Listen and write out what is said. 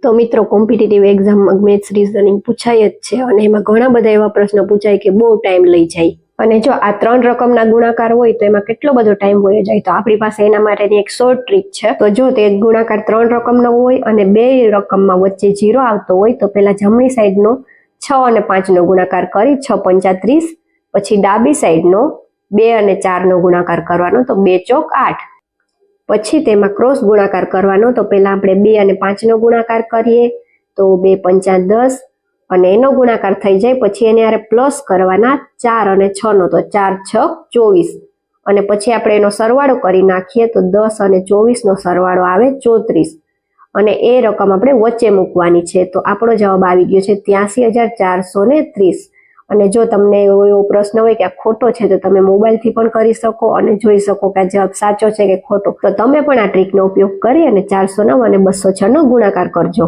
તો મિત્રો કોમ્પિટિટિવ એક્ઝામમાં મેથ્સ રીઝનિંગ પૂછાય જ છે અને એમાં ઘણા બધા એવા પ્રશ્નો પૂછાય કે બહુ ટાઈમ લઈ જાય. અને જો આ 3 રકમના ગુણાકાર હોય તો એમાં કેટલો બધો ટાઈમ વયો જાય. તો આપણી પાસે એના માટેની એક શોર્ટ ટ્રીક છે. તો જો તે ગુણાકાર 3 રકમનો હોય અને 2 રકમમાં વચ્ચે 0 આવતો હોય તો પહેલા જમણી સાઈડનો 6 અને 5નો ગુણાકાર કરી 6 5 30, પછી ડાબી સાઈડનો 2 અને 4નો ગુણાકાર કરવાનો તો 2 ચોક 8. પછી તેમાં ક્રોસ ગુણાકાર કરવાનો તો પહેલા આપણે 2 અને 5નો ગુણાકાર કરીએ તો 2 5 10 અને એનો ગુણાકાર થઈ જાય પછી એને આરે પ્લસ કરવાના 4 અને 6નો તો 4 6 24 અને પછી આપણે એનો સરવાળો કરી નાખીએ તો 10 અને 24નો સરવાળો આવે 34 અને એ રકમ આપણે વચ્ચે મૂકવાની છે. તો આપણો જવાબ આવી ગયો છે 83,430. અને જો તમને એવો પ્રશ્ન હોય કે આ ખોટો છે તો તમે મોબાઈલથી પણ કરી શકો અને જોઈ શકો કે આ જવાબ સાચો છે કે ખોટો. તો તમે પણ આ ટ્રીકનો ઉપયોગ કરી અને 409 અને 206નો ગુણાકાર કરજો.